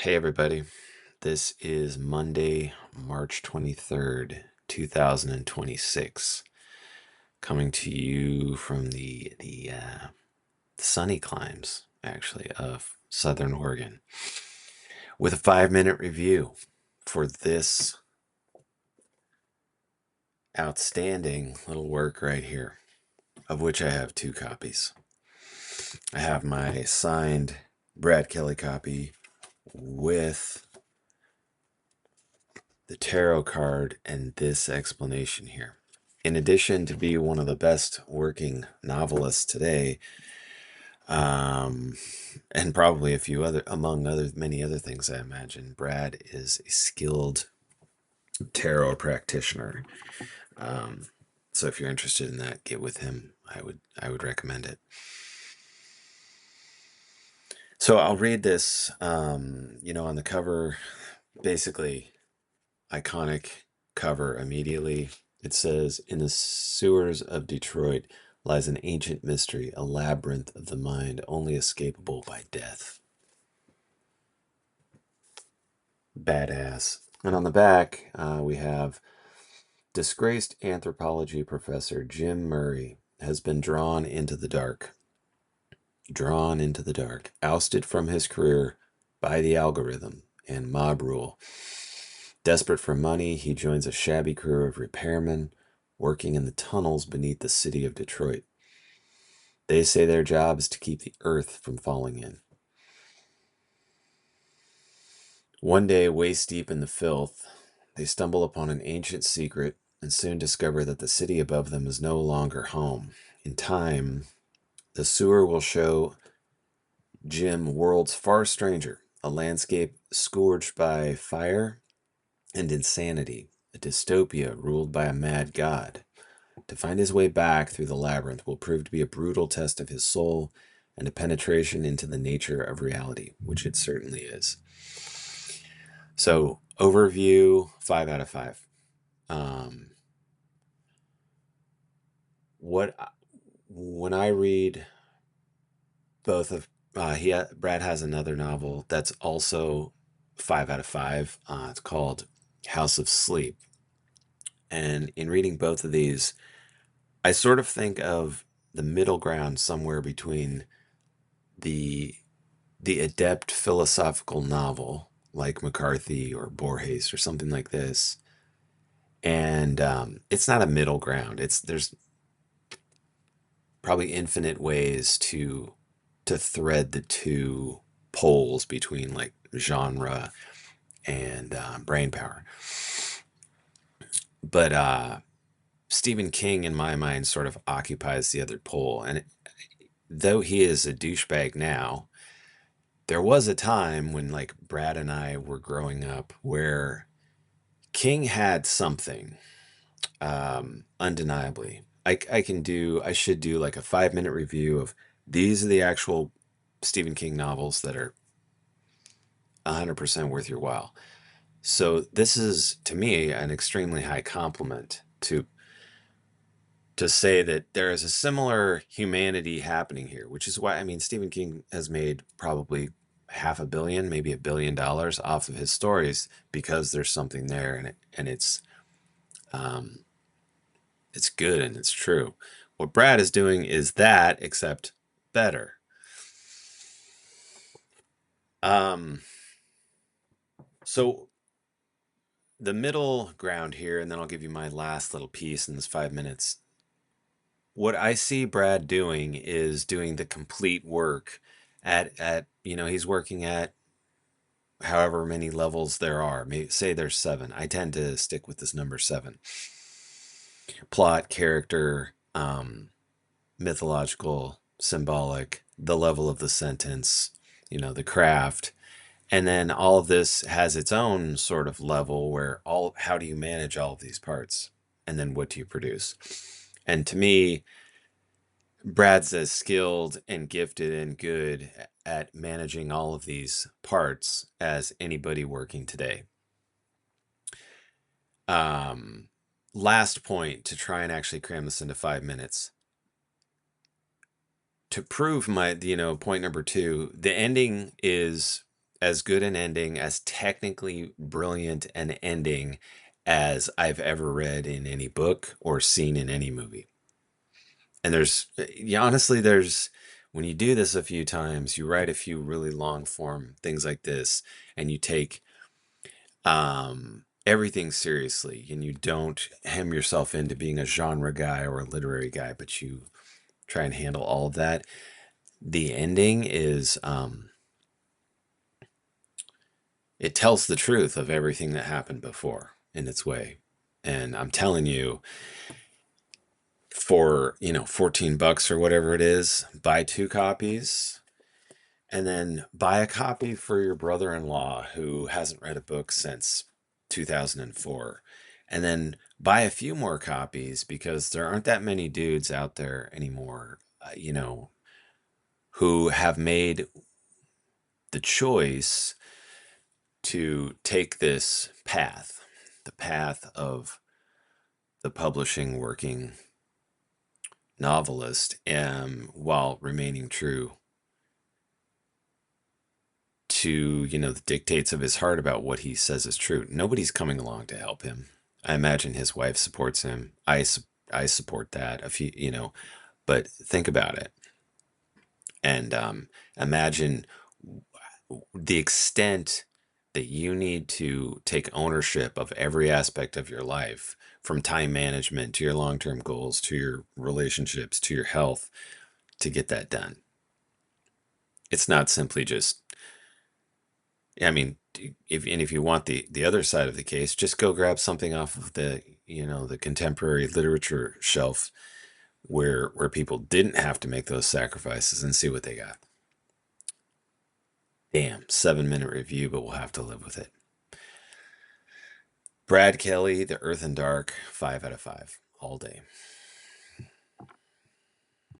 Hey everybody, this is Monday, March 23rd, 2026, coming to you from the sunny climes, actually, of Southern Oregon, with a 5-minute review for this outstanding little work right here, of which I have 2 copies. I have my signed Brad Kelly copy with the tarot card and this explanation here. In addition to be one of the best working novelists today, and probably a few other, among other many other things, I imagine, Brad is a skilled tarot practitioner. So if you're interested in that, get with him. I would recommend it. So I'll read this. On the cover, basically iconic cover immediately. It says, "In the sewers of Detroit lies an ancient mystery, a labyrinth of the mind only escapable by death." Badass. And on the back, we have, "Disgraced anthropology professor Jim Murray has been drawn into the dark, ousted from his career by the algorithm and mob rule. Desperate for money, he joins a shabby crew of repairmen working in the tunnels beneath the city of Detroit. They say their job is to keep the earth from falling in. One day, waist deep in the filth, they stumble upon an ancient secret and soon discover that the city above them is no longer home. In time, the sewer will show Jim worlds far stranger, a landscape scourged by fire and insanity, a dystopia ruled by a mad god. To find his way back through the labyrinth will prove to be a brutal test of his soul and a penetration into the nature of reality, which it certainly is." So, overview, 5 out of 5. When I read both of Brad has another novel that's also 5 out of 5. It's called House of Sleep. And in reading both of these, I sort of think of the middle ground somewhere between the adept philosophical novel like McCarthy or Borges or something like this, and it's not a middle ground. There's probably infinite ways to thread the two poles between like genre and brain power. But Stephen King, in my mind, sort of occupies the other pole. And though he is a douchebag now, there was a time when like Brad and I were growing up where King had something, undeniably. I should do like a 5-minute review of these are the actual Stephen King novels that are 100% worth your while. So this is, to me, an extremely high compliment to say that there is a similar humanity happening here, which is why, I mean, Stephen King has made probably $500 million, maybe $1 billion off of his stories because there's something there, and it's good and it's true. What Brad is doing is that, except better. So the middle ground here, and then I'll give you my last little piece in this 5 minutes. What I see Brad doing is doing the complete work at he's working at however many levels there are. Maybe say there's 7. I tend to stick with this number 7. Plot, character, mythological, symbolic, the level of the sentence, the craft. And then all of this has its own sort of level where how do you manage all of these parts? And then what do you produce? And to me, Brad's as skilled and gifted and good at managing all of these parts as anybody working today. Last point to try and actually cram this into 5 minutes. To prove my, point number 2, the ending is as good an ending, as technically brilliant an ending as I've ever read in any book or seen in any movie. And yeah, honestly, when you do this a few times, you write a few really long form things like this, and you take everything seriously, and you don't hem yourself into being a genre guy or a literary guy, but you try and handle all of that. The ending is, it tells the truth of everything that happened before in its way. And I'm telling you, for, 14 bucks or whatever it is, buy two copies and then buy a copy for your brother-in-law who hasn't read a book since 2004. And then buy a few more copies because there aren't that many dudes out there anymore, who have made the choice to take this path, the path of the publishing working novelist, while remaining true to, the dictates of his heart about what he says is true. Nobody's coming along to help him. I imagine his wife supports him. I support that. If but think about it, and imagine the extent that you need to take ownership of every aspect of your life, from time management to your long-term goals to your relationships to your health, to get that done. It's not simply just, I mean, if you want the other side of the case, just go grab something off of the contemporary literature shelf where people didn't have to make those sacrifices and see what they got. Damn, 7-minute review, but we'll have to live with it. Brad Kelly, The Earthen Dark, 5 out of 5, all day.